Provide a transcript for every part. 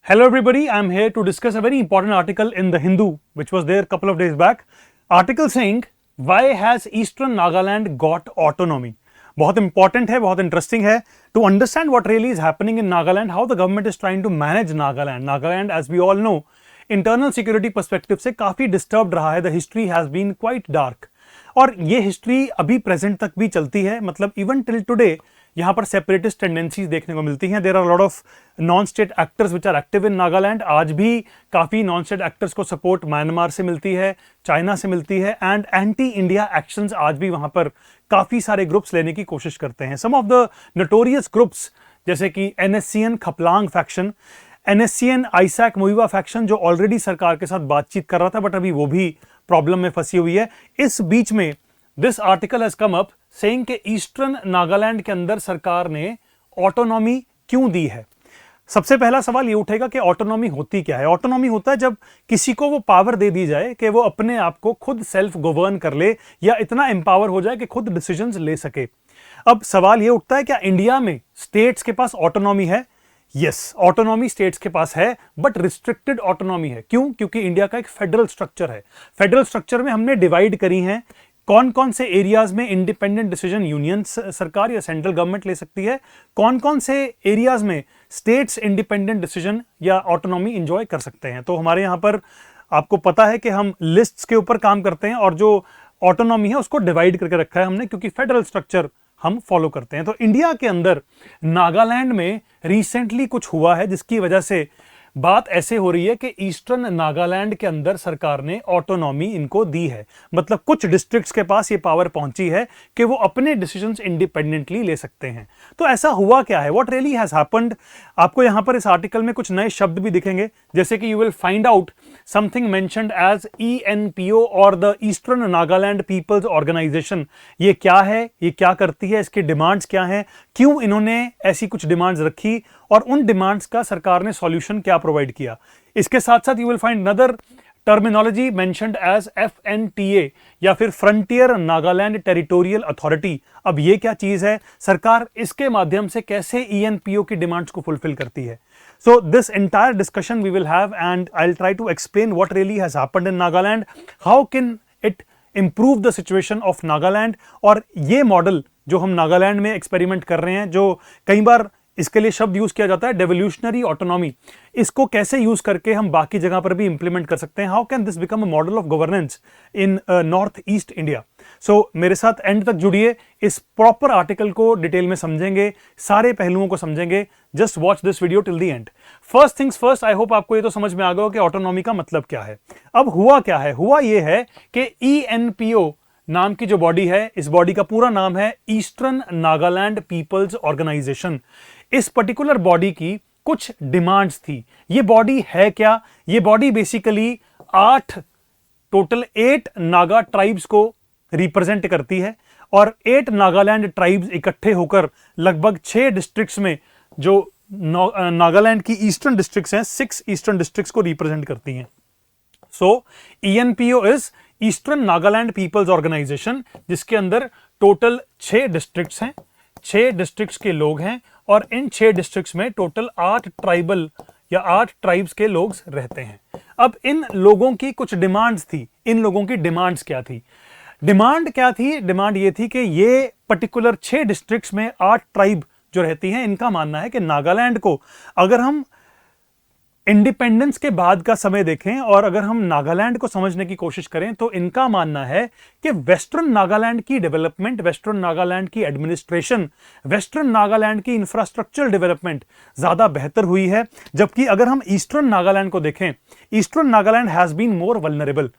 Hello everybody, I'm here to discuss a very important article in The Hindu which was there a couple of days back. Article saying why has Eastern Nagaland got autonomy? बहुत important है, बहुत interesting है to understand what really is happening in Nagaland, how the government is trying to manage Nagaland. Nagaland, as we all know, internal security perspective से काफी disturbed रहा है. The history has been quite dark. और ये history अभी present तक भी चलती है, मतलब इवन टिल टुडे यहाँ पर सेपरेटिस्ट टेंडेंसीज देखने को मिलती हैं. There are lot of non state actors which are active in Nagaland. आज भी काफ़ी नॉन स्टेट एक्टर्स को सपोर्ट म्यांमार से मिलती है, चाइना से मिलती है, एंड एंटी इंडिया एक्शंस आज भी वहाँ पर काफ़ी सारे ग्रुप्स लेने की कोशिश करते हैं. Some of the notorious groups जैसे कि NSCN Khaplang faction, NSCN Isak Muivah faction जो ऑलरेडी सरकार के साथ बातचीत कर रहा था बट अभी वो भी प्रॉब्लम में फंसी हुई है. इस बीच में this article has come up saying कि ईस्टर्न नागालैंड के अंदर सरकार ने ऑटोनॉमी क्यों दी है. सबसे पहला सवाल ये उठेगा कि ऑटोनॉमी होती क्या है. ऑटोनॉमी होता है जब किसी को वो पावर दे दी जाए कि वो अपने आप को खुद सेल्फ गवर्न कर ले या इतना एम्पावर हो जाए कि खुद डिसीजंस ले सके. अब सवाल ये उठता है क्या इंडिया में स्टेट्स के पास ऑटोनॉमी है? यस, ऑटोनॉमी स्टेट्स के पास है बट रिस्ट्रिक्टेड ऑटोनॉमी है. क्यों? क्योंकि इंडिया का एक फेडरल स्ट्रक्चर है. फेडरल स्ट्रक्चर में हमने डिवाइड करी हैं कौन कौन से एरियाज में इंडिपेंडेंट डिसीजन यूनियन सरकार या सेंट्रल गवर्नमेंट ले सकती है, कौन कौन से एरियाज में स्टेट्स इंडिपेंडेंट डिसीजन या ऑटोनॉमी एंजॉय कर सकते हैं. तो हमारे यहाँ पर आपको पता है कि हम लिस्ट्स के ऊपर काम करते हैं और जो ऑटोनॉमी है उसको डिवाइड करके रखा है हमने क्योंकि फेडरल स्ट्रक्चर हम फॉलो करते हैं. तो इंडिया के अंदर नागालैंड में रिसेंटली कुछ हुआ है जिसकी वजह से बात ऐसे हो रही है कि ईस्टर्न नागालैंड के अंदर सरकार ने ऑटोनॉमी इनको दी है. मतलब कुछ डिस्ट्रिक्ट्स के पास ये पावर पहुंची है कि वो अपने डिसीजंस इंडिपेंडेंटली ले सकते हैं. तो ऐसा हुआ क्या है, व्हाट रियली हैज हैपेंड? आपको यहां पर इस आर्टिकल में कुछ नए शब्द भी दिखेंगे जैसे कि you will find out something mentioned as ENPO और the eastern Nagaland people's organisation. ये क्या है, ये क्या करती है, इसकी डिमांड्स क्या हैं, क्यों इन्होंने ऐसी कुछ डिमांड्स रखी और उन डिमांड्स का सरकार ने सॉल्यूशन क्या प्रोवाइड किया. इसके साथ साथ you will find another terminology mentioned as FNTA या फिर फ्रंटियर नागालैंड टेरिटोरियल अथॉरिटी. अब ये क्या चीज है, सरकार इसके माध्यम से कैसे ENPO की डिमांड्स को फुलफिल करती है. So this entire discussion we will have and I will try to explain what really has happened in Nagaland, how can it improve the situation of Nagaland. और ये मॉडल जो हम नागालैंड में एक्सपेरिमेंट कर रहे हैं, जो कई बार इसके लिए शब्द यूज किया जाता है डेवोल्यूशनरी ऑटोनॉमी, इसको कैसे यूज करके हम बाकी जगह पर भी इंप्लीमेंट कर सकते हैं. How can this become a model of governance in North East India. So मेरे साथ एंड तक जुड़िए, इस प्रॉपर आर्टिकल को डिटेल में समझेंगे, सारे पहलुओं को समझेंगे. Just watch this video till the end. First things first, I hope आपको ये तो समझ में आ गया हो कि ऑटोनॉमी का मतलब क्या है. अब हुआ क्या है, हुआ ये है कि ENPO नाम की जो बॉडी है, इस बॉडी का पूरा नाम है ईस्टर्न नागालैंड पीपल्स ऑर्गेनाइजेशन. इस पर्टिकुलर बॉडी की कुछ डिमांड्स थी. ये बॉडी है क्या, ये बॉडी बेसिकली 8 नागा ट्राइब्स को रिप्रेजेंट करती है और 8 नागालैंड ट्राइब्स इकट्ठे होकर लगभग 6 डिस्ट्रिक्ट्स में जो नागालैंड की ईस्टर्न डिस्ट्रिक्ट्स हैं, 6 ईस्टर्न डिस्ट्रिक्ट्स को रिप्रेजेंट करती हैं. So ENPO is eastern Nagaland people's organisation, जिसके अंदर टोटल 6 डिस्ट्रिक्ट्स हैं, 6 डिस्ट्रिक्ट्स के लोग हैं और इन 6 डिस्ट्रिक्ट्स में टोटल 8 ट्राइबल या 8 ट्राइब्स के लोग रहते हैं. अब इन लोगों की कुछ डिमांड्स थी. इन लोगों की डिमांड्स क्या थी? डिमांड क्या थी? डिमांड ये थी कि ये पर्टिकुलर 6 डिस्ट्रिक्ट्स में 8 ट्राइब जो रहती हैं, इनका मानना है कि नागालैंड को अगर हम इंडिपेंडेंस के बाद का समय देखें और अगर हम नागालैंड को समझने की कोशिश करें तो इनका मानना है कि वेस्टर्न नागालैंड की डेवलपमेंट, वेस्टर्न नागालैंड की एडमिनिस्ट्रेशन, वेस्टर्न नागालैंड की इंफ्रास्ट्रक्चरल डेवलपमेंट ज्यादा बेहतर हुई है. जबकि अगर हम ईस्टर्न नागालैंड को देखें, eastern Nagaland has been more vulnerable.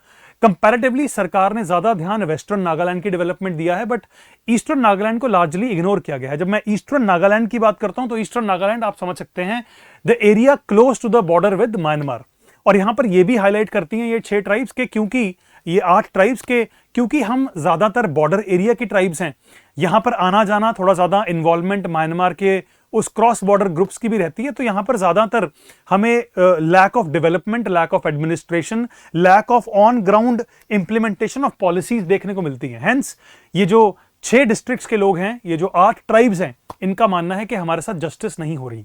Comparatively सरकार ने ज्यादा ध्यान वेस्टर्न नागालैंड की डेवलपमेंट दिया है बट ईस्टर्न नागालैंड को लार्जली इग्नोर किया गया है. जब मैं ईस्टर्न नागालैंड की बात करता हूं तो ईस्टर्न नागालैंड आप समझ सकते हैं the area close to the border with Myanmar. और यहां पर यह भी हाईलाइट करती हैं ये 6 ट्राइब्स के, क्योंकि ये 8 ट्राइब्स के, क्योंकि हम ज्यादातर बॉर्डर एरिया की ट्राइब्स हैं, यहां पर आना जाना थोड़ा ज्यादा इन्वॉल्वमेंट म्यांमार के उस क्रॉस बॉर्डर ग्रुप्स की भी रहती है. तो यहां पर ज्यादातर हमें lack of development, lack of administration, lack of on ground implementation of policies देखने को मिलती हैं. हेंस ये जो 6 डिस्ट्रिक्ट्स के लोग हैं, ये जो 8 ट्राइब्स हैं, इनका मानना है कि हमारे साथ जस्टिस नहीं हो रही.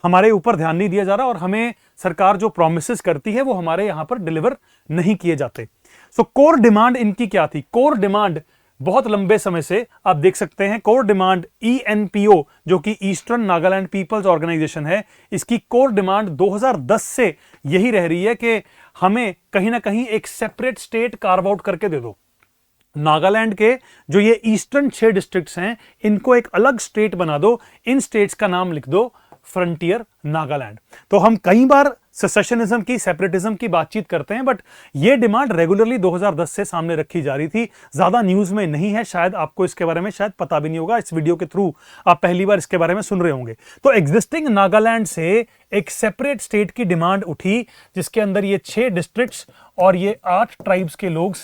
हमारे ऊपर ध्यान नहीं दिया जा रहा और हमें सरकार जो प्रोमिसेस करती है वो हमारे यहां पर डिलीवर नहीं किए जाते। सो कोर डिमांड इनकी क्या थी? कोर डिमांड बहुत लंबे समय से आप देख सकते हैं, कोर डिमांड ENPO जो कि ईस्टर्न नागालैंड पीपल्स ऑर्गेनाइजेशन है, इसकी कोर डिमांड 2010 से यही रह रही है कि हमें कहीं ना कहीं एक सेपरेट स्टेट कार्व आउट करके दे दो। नागालैंड के जो ये ईस्टर्न 6 डिस्ट्रिक्ट्स हैं इनको एक अलग स्टेट बना दो, इन स्टेट्स का नाम लिख दो फ्रंटियर नागालैंड। तो हम कई बार सेसेशनिज्म की, सेपरेटिज्म की बातचीत करते हैं, बट ये डिमांड रेगुलरली 2010 से सामने रखी जा रही थी, ज्यादा न्यूज में नहीं है, शायद आपको इसके बारे में शायद पता भी नहीं होगा, इस वीडियो के थ्रू आप पहली बार इसके बारे में सुन रहे होंगे। तो एग्जिस्टिंग नागालैंड से एक सेपरेट स्टेट की डिमांड उठी जिसके अंदर ये 6 डिस्ट्रिक्ट्स और ये 8 ट्राइब्स के लोग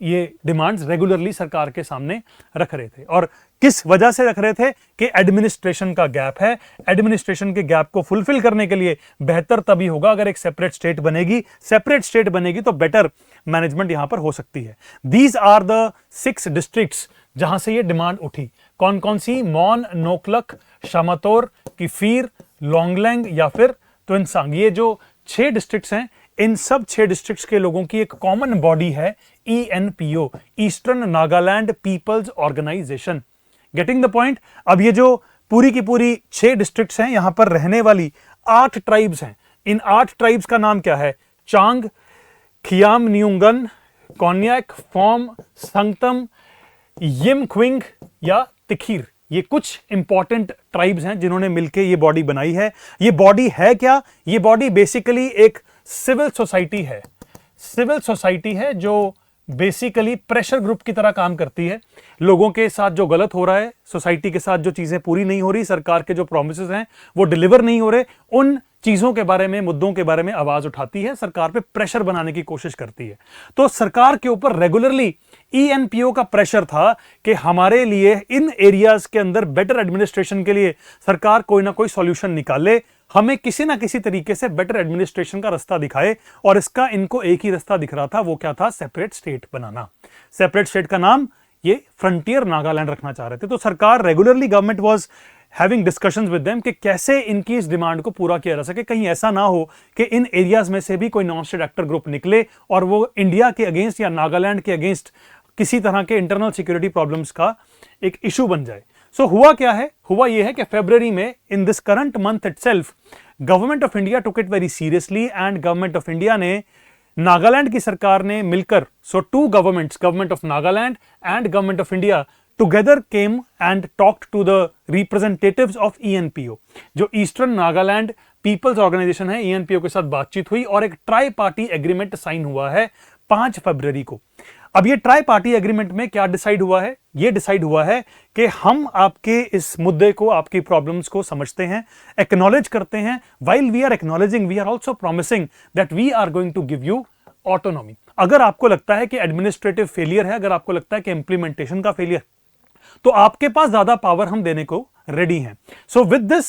ये डिमांड्स रेगुलरली सरकार के सामने रख रहे थे। और किस वजह से रख रहे थे कि एडमिनिस्ट्रेशन का गैप है, एडमिनिस्ट्रेशन के गैप को फुलफिल करने के लिए बेहतर तभी होगा अगर एक सेपरेट स्टेट बनेगी, सेपरेट स्टेट बनेगी तो बेटर मैनेजमेंट यहां पर हो सकती है। दीज आर द 6 डिस्ट्रिक्ट्स जहां से ये डिमांड उठी। कौन कौन सी? मौन, नोकलक, शामातोर, किफीर, लोंगलेंग या फिर तुनसांग। ये जो 6 डिस्ट्रिक्ट्स हैं, इन सब 6 डिस्ट्रिक्ट्स के लोगों की एक कॉमन बॉडी है ENPO, eastern Nagaland people's organisation. Getting the point? अब ये जो पूरी की पूरी 6 डिस्ट्रिक्ट्स हैं, यहां पर रहने वाली 8 ट्राइब्स हैं। इन 8 ट्राइब्स का नाम क्या है? चांग, खियामनियुंगन, कोन्याक, फोम, संगतम, यिमख्विंग या तिखीर। ये कुछ इंपॉर्टेंट ट्राइब्स हैं जिन्होंने मिलकर ये बॉडी बनाई है। ये बॉडी है क्या? ये बॉडी बेसिकली एक सिविल सोसाइटी है। सिविल सोसाइटी है जो बेसिकली प्रेशर ग्रुप की तरह काम करती है। लोगों के साथ जो गलत हो रहा है, सोसाइटी के साथ जो चीजें पूरी नहीं हो रही, सरकार के जो प्रॉमिसेस हैं वो डिलीवर नहीं हो रहे, उन चीजों के बारे में, मुद्दों के बारे में आवाज उठाती है, सरकार पे प्रेशर बनाने की कोशिश करती है। तो सरकार के ऊपर रेगुलरली ENPO का प्रेशर था कि हमारे लिए इन एरियाज के अंदर बेटर एडमिनिस्ट्रेशन के लिए सरकार कोई ना कोई सॉल्यूशन निकाले, हमें किसी ना किसी तरीके से बेटर एडमिनिस्ट्रेशन का रास्ता दिखाए। और इसका इनको एक ही रास्ता दिख रहा था, वो क्या था? सेपरेट स्टेट बनाना। सेपरेट स्टेट का नाम ये फ्रंटियर नागालैंड रखना चाह रहे थे। तो सरकार regularly, government was having discussions with them कि कैसे इनकी इस डिमांड को पूरा किया जा सके। कहीं ऐसा ना हो कि इन एरियाज में से भी कोई नॉन स्टेट एक्टर ग्रुप निकले और वो इंडिया के अगेंस्ट या नागालैंड के अगेंस्ट किसी तरह के इंटरनल सिक्योरिटी प्रॉब्लम्स का एक इशू बन जाए। सो हुआ क्या है? हुआ यह है कि फरवरी में, in this current month itself, government of India took it very seriously and government of India ने, नागालैंड की सरकार ने मिलकर, so 2 governments, government of Nagaland and government of India together came and talked to the representatives of ENPO। जो eastern Nagaland people's organisation है, ENPO के साथ बातचीत हुई और एक ट्राई पार्टी एग्रीमेंट साइन हुआ है 5 फरवरी को। अब ये ट्राई पार्टी एग्रीमेंट में क्या डिसाइड हुआ है? ये डिसाइड हुआ है कि हम आपके इस मुद्दे को, आपकी प्रॉब्लम्स को समझते हैं, एक्नॉलेज करते हैं। While we are acknowledging, we are also promising that we are going to give you autonomy. अगर आपको लगता है कि एडमिनिस्ट्रेटिव फेलियर है, अगर आपको लगता है कि इंप्लीमेंटेशन का फेलियर, तो आपके पास ज्यादा पावर हम देने को रेडी हैं। So with this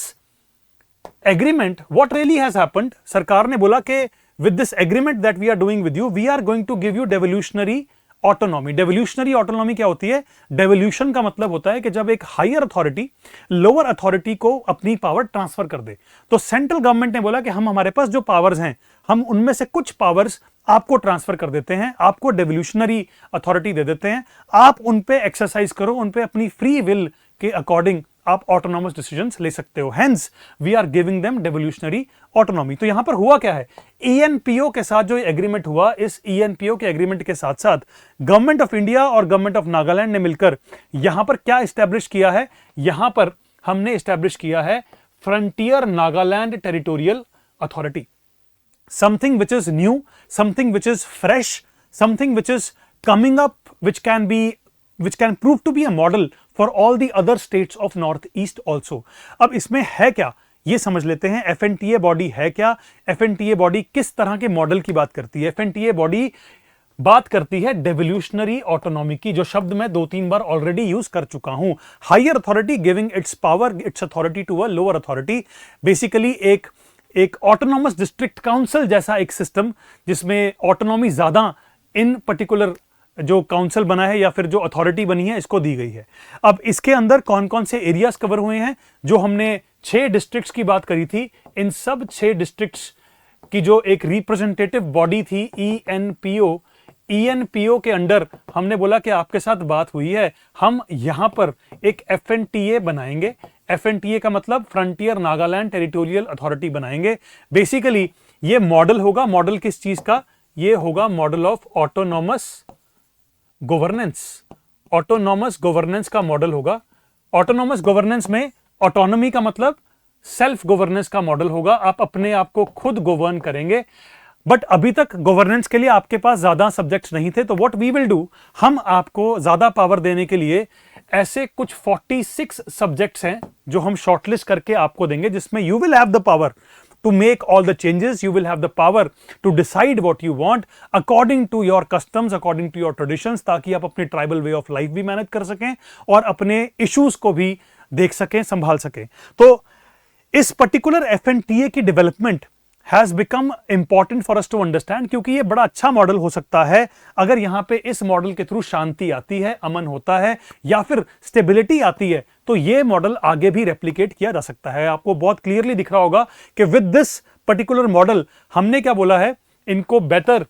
agreement what really has happened, सरकार ने बोला कि with this agreement that we are doing with you, we are going to give you devolutionary autonomy. Devolutionary autonomy क्या होती है? डेवोल्यूशन का मतलब होता है कि जब एक हायर अथॉरिटी लोअर अथॉरिटी को अपनी पावर ट्रांसफर कर दे। तो सेंट्रल गवर्नमेंट ने बोला कि हम, हमारे पास जो पावर्स हैं, हम उनमें से कुछ पावर्स आपको ट्रांसफर कर देते हैं, आपको डेवोल्यूशनरी अथॉरिटी दे देते हैं, आप उन पे एक्सरसाइज करो, उन पे अपनी फ्री विल के अकॉर्डिंग आप ऑटोनॉमस डिसीजंस ले सकते हो। Hence we are giving them devolutionary autonomy. तो यहां पर हुआ क्या है? ENPO के साथ जो एग्रीमेंट हुआ, इस ENPO के एग्रीमेंट के साथ साथ गवर्नमेंट ऑफ इंडिया और गवर्नमेंट ऑफ नागालैंड ने मिलकर यहां पर क्या एस्टैब्लिश किया है? यहां पर हमने एस्टैब्लिश किया है frontier Nagaland territorial authority. Something which is new, something which is fresh, something which is coming up, which can prove to be a model for all the other states of Northeast also। अब इसमें है क्या, ये समझ लेते हैं। FNTA body है क्या? FNTA बॉडी किस तरह के मॉडल की बात करती है? FNTA बॉडी बात करती है डेवोल्यूशनरी ऑटोनॉमी की, जो शब्द मैं 2-3 बार ऑलरेडी यूज कर चुका हूं। Higher authority giving its power, its authority to a lower authority. Basically एक ऑटोनॉमस डिस्ट्रिक्ट काउंसिल जैसा एक सिस्टम, जिसमें ऑटोनॉमी ज्यादा इन पर्टिकुलर जो काउंसिल बना है या फिर जो अथॉरिटी बनी है, इसको दी गई है। अब इसके अंदर कौन कौन से एरियाज कवर हुए हैं? जो हमने 6 डिस्ट्रिक्ट्स की बात करी थी, इन सब 6 डिस्ट्रिक्ट्स की जो एक रिप्रेजेंटेटिव बॉडी थी ईएनपीओ, ईएनपीओ के अंडर हमने बोला कि आपके साथ बात हुई है, हम यहां पर एक एफएनटीए बनाएंगे। एफएनटीए का मतलब फ्रंटियर नागालैंड टेरिटोरियल अथॉरिटी बनाएंगे। बेसिकली ये मॉडल होगा, मॉडल किस चीज का? ये होगा model of autonomous governance. Autonomous governance का मॉडल होगा। ऑटोनॉमस गवर्नेंस में ऑटोनॉमी का मतलब सेल्फ गवर्नेंस का मॉडल होगा, आप अपने आप को खुद गवर्न करेंगे। बट अभी तक गवर्नेंस के लिए आपके पास ज्यादा सब्जेक्ट्स नहीं थे, तो व्हाट वी विल डू, हम आपको ज्यादा पावर देने के लिए ऐसे कुछ 46 सब्जेक्ट्स हैं जो हम शॉर्टलिस्ट करके आपको देंगे, जिसमें you will have the power to make all the changes, you will have the power to decide what you want according to your customs, according to your traditions, ताकि आप अपने ट्राइबल वे ऑफ लाइफ भी manage कर सकें और अपने issues को भी देख सकें, संभाल सकें। तो इस पर्टिकुलर एफएनटीए की development has become important for us to understand, क्योंकि ये बड़ा अच्छा मॉडल हो सकता है अगर यहां पे इस मॉडल के थ्रू शांति आती है, अमन होता है या फिर स्टेबिलिटी आती है, तो ये मॉडल आगे भी रेप्लिकेट किया जा सकता है। आपको बहुत क्लियरली दिख रहा होगा कि विद दिस पर्टिकुलर मॉडल हमने क्या बोला है, इनको बेहतर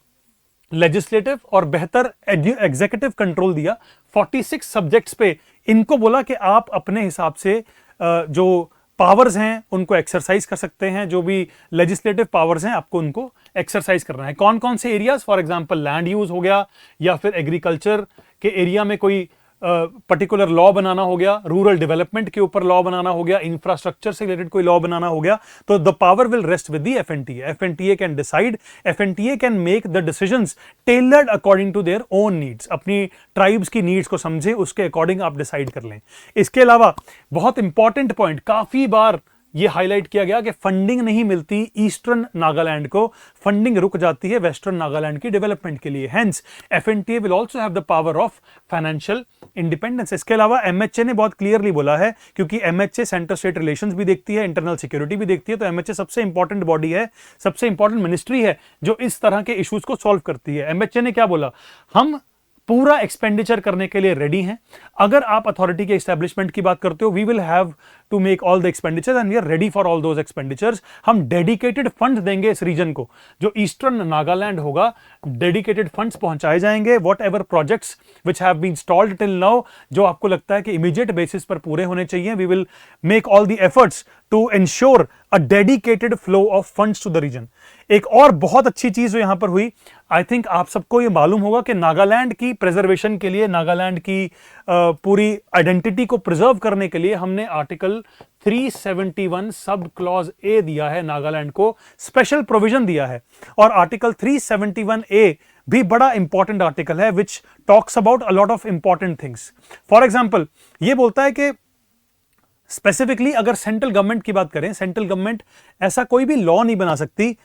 लेजिस्लेटिव और बेहतर एग्जीक्यूटिव कंट्रोल दिया। 46 सब्जेक्ट्स पे इनको बोला कि आप अपने हिसाब से जो पावर्स हैं उनको एक्सरसाइज कर सकते हैं, जो भी लेजिस्लेटिव पावर्स हैं आपको उनको एक्सरसाइज करना है। कौन कौन से areas, for example land use हो गया, या फिर एग्रीकल्चर के एरिया में कोई पर्टिकुलर लॉ बनाना हो गया, रूरल डेवलपमेंट के ऊपर लॉ बनाना हो गया, इंफ्रास्ट्रक्चर से रिलेटेड कोई लॉ बनाना हो गया, तो the power will rest with the FNTA. FNTA can decide, FNTA can make the decisions tailored according to their own needs. अपनी ट्राइब्स की नीड्स को समझे, उसके अकॉर्डिंग आप डिसाइड कर लें। इसके अलावा बहुत इंपॉर्टेंट पॉइंट, काफी बार ये हाईलाइट किया गया कि फंडिंग नहीं मिलती ईस्टर्न नागालैंड को, फंडिंग रुक जाती है वेस्टर्न नागालैंड की डेवलपमेंट के लिए। Hence FNTA will also have the power of financial independence. इसके अलावा एमएचए ने बहुत क्लियरली बोला है, क्योंकि एमएचए सेंटर स्टेट रिलेशंस भी देखती है, इंटरनल सिक्योरिटी भी देखती है, तो एमएचए सबसे इंपॉर्टेंट बॉडी है, सबसे इंपॉर्टेंट मिनिस्ट्री है जो इस तरह के इश्यूज को सॉल्व करती है। एमएचए ने क्या बोला, हम पूरा एक्सपेंडिचर करने के लिए रेडी हैं। अगर आप अथॉरिटी के एस्टेब्लिशमेंट की बात करते हो, we will have to make all the expenditure and we are ready for all those expenditures. हम डेडिकेटेड फंड देंगे इस रीजन को, जो ईस्टर्न नागालैंड होगा, डेडिकेटेड फंड्स पहुंचाए जाएंगे। Whatever projects which have been stalled till now, जो आपको लगता है कि इमीडिएट बेसिस पर पूरे होने चाहिए, we will make all the efforts to ensure a dedicated flow of funds to the region. एक और बहुत अच्छी चीज जो यहां पर हुई, आई थिंक आप सबको ये मालूम होगा कि नागालैंड की प्रिजर्वेशन के लिए, नागालैंड की पूरी आइडेंटिटी को प्रिजर्व करने के लिए हमने आर्टिकल 371 सब क्लॉज ए दिया है, नागालैंड को स्पेशल प्रोविजन दिया है। और आर्टिकल 371 ए भी बड़ा इंपॉर्टेंट आर्टिकल है, which talks about a lot of important things. For example ये बोलता है कि स्पेसिफिकली अगर सेंट्रल गवर्नमेंट की बात करें, सेंट्रल गवर्नमेंट ऐसा कोई भी लॉ नहीं बना सकती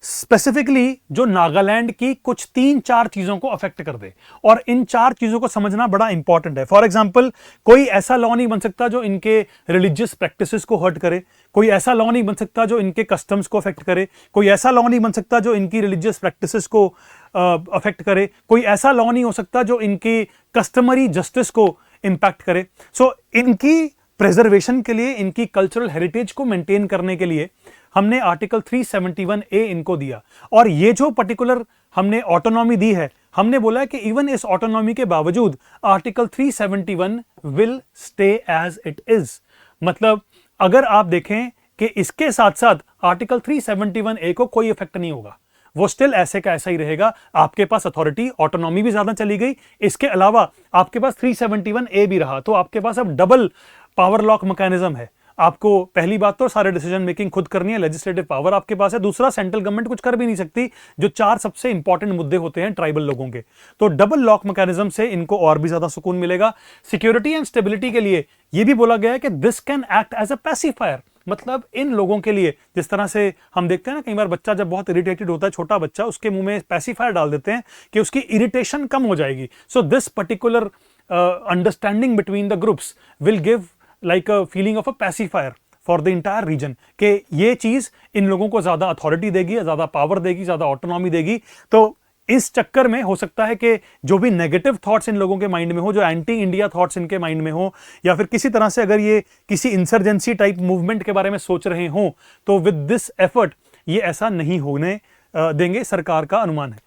स्पेसिफिकली जो नागालैंड की कुछ 3-4 चीजों को अफेक्ट कर दे, और इन 4 चीजों को समझना बड़ा इंपॉर्टेंट है। फॉर एग्जांपल कोई ऐसा लॉ नहीं बन सकता जो इनके रिलीजियस प्रैक्टिसेस को हर्ट करे, कोई ऐसा लॉ नहीं बन सकता जो इनके कस्टम्स को अफेक्ट करे, कोई ऐसा लॉ नहीं बन सकता जो इनकी रिलीजियस प्रैक्टिसेस को अफेक्ट करे, कोई ऐसा लॉ नहीं हो सकता जो इनकी कस्टमरी जस्टिस को इंपैक्ट करे। सो इनकी प्रिजर्वेशन के लिए, इनकी कल्चरल हेरिटेज को मेंटेन करने के लिए हमने आर्टिकल 371 ए इनको दिया। और ये जो पर्टिकुलर हमने ऑटोनॉमी दी है, हमने बोला कि इवन इस ऑटोनॉमी के बावजूद article 371 will stay as it is. मतलब अगर आप देखें कि इसके साथ साथ आर्टिकल 371 ए को कोई इफेक्ट नहीं होगा, वो स्टिल ऐसे का ऐसा ही रहेगा। आपके पास अथॉरिटी, ऑटोनॉमी भी ज्यादा चली गई, इसके अलावा आपके पास 371 ए भी रहा, तो आपके पास अब डबल पावर लॉक मैकेनिज्म है। आपको पहली बात तो सारे डिसीजन मेकिंग खुद करनी है, लेजिस्लेटिव पावर आपके पास है। दूसरा, सेंट्रल गवर्नमेंट कुछ कर भी नहीं सकती, जो 4 सबसे इंपॉर्टेंट मुद्दे होते हैं ट्राइबल लोगों के। तो डबल लॉक मैकेनिज्म से इनको और भी ज्यादा सुकून मिलेगा। सिक्योरिटी एंड स्टेबिलिटी के लिए यह भी बोला गया है कि this can act as a pacifier. मतलब इन लोगों के लिए, जिस तरह से हम देखते हैं ना, कई बार बच्चा जब बहुत इरिटेटेड होता है, छोटा बच्चा, उसके मुंह में पैसिफायर डाल देते हैं कि उसकी इरिटेशन कम हो जाएगी। So this particular understanding between the groups will give like a feeling of a pacifier for the entire region, कि ये चीज इन लोगों को ज्यादा अथॉरिटी देगी, ज्यादा पावर देगी, ज्यादा ऑटोनॉमी देगी। तो इस चक्कर में हो सकता है कि जो भी नेगेटिव थॉट्स इन लोगों के माइंड में हो, जो एंटी इंडिया थॉट्स इनके माइंड में हो, या फिर किसी तरह से अगर ये किसी इंसर्जेंसी टाइप मूवमेंट के बारे में सोच रहे हो, तो विद दिस एफर्ट ये ऐसा नहीं होने देंगे, सरकार का अनुमान है।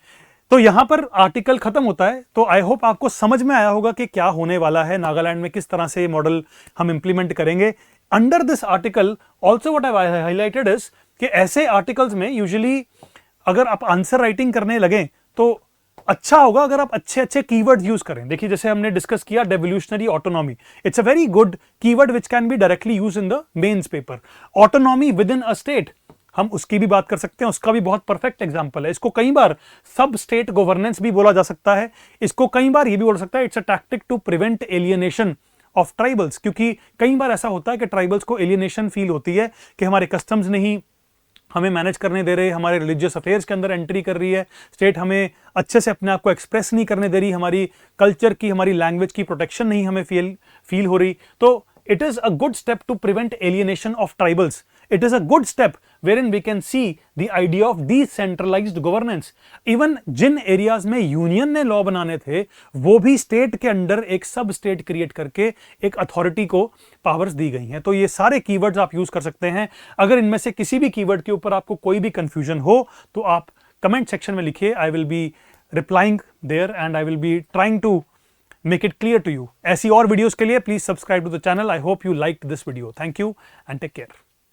तो यहां पर आर्टिकल खत्म होता है। तो आई होप आपको समझ में आया होगा कि क्या होने वाला है नागालैंड में, किस तरह से ये मॉडल हम इंप्लीमेंट करेंगे। Under this article also what I highlighted is कि ऐसे आर्टिकल्स में यूजुअली अगर आप आंसर राइटिंग करने लगे तो अच्छा होगा अगर आप अच्छे अच्छे कीवर्ड्स यूज करें। देखिए जैसे हमने डिस्कस किया devolutionary autonomy, it's a very good keyword which can be directly use in the mains paper. Autonomy within a state, हम उसकी भी बात कर सकते हैं, उसका भी बहुत परफेक्ट एग्जांपल है। इसको कई बार सब स्टेट गवर्नेंस भी बोला जा सकता है, इसको कई बार ये भी बोल सकता है it's a tactic to prevent alienation of tribals, क्योंकि कई बार ऐसा होता है कि ट्राइबल्स को एलियनेशन फील होती है कि हमारे कस्टम्स नहीं हमें मैनेज करने दे रहे, हमारे रिलीजियस अफेयर्स के अंदर एंट्री कर रही है, स्टेट हमें अच्छे से अपने आप को एक्सप्रेस नहीं करने दे रही, हमारी कल्चर की, हमारी लैंग्वेज की प्रोटेक्शन नहीं हमें फील हो रही। तो it is a good step to prevent alienation of tribals. It is a good step wherein we can see the idea of decentralized governance. Even जिन एरियाज में यूनियन ने लॉ बनाने थे, वो भी स्टेट के अंडर एक सब स्टेट क्रिएट करके एक अथॉरिटी को पावर्स दी गई हैं। तो ये सारे कीवर्ड्स आप यूज कर सकते हैं। अगर इनमें से किसी भी कीवर्ड के ऊपर आपको कोई भी कंफ्यूजन हो तो आप कमेंट सेक्शन में लिखिए, I will be replying there and I will be trying to make it clear to you. ऐसी और वीडियोस के लिए please subscribe to the channel. I hope you liked this video. Thank you and take care.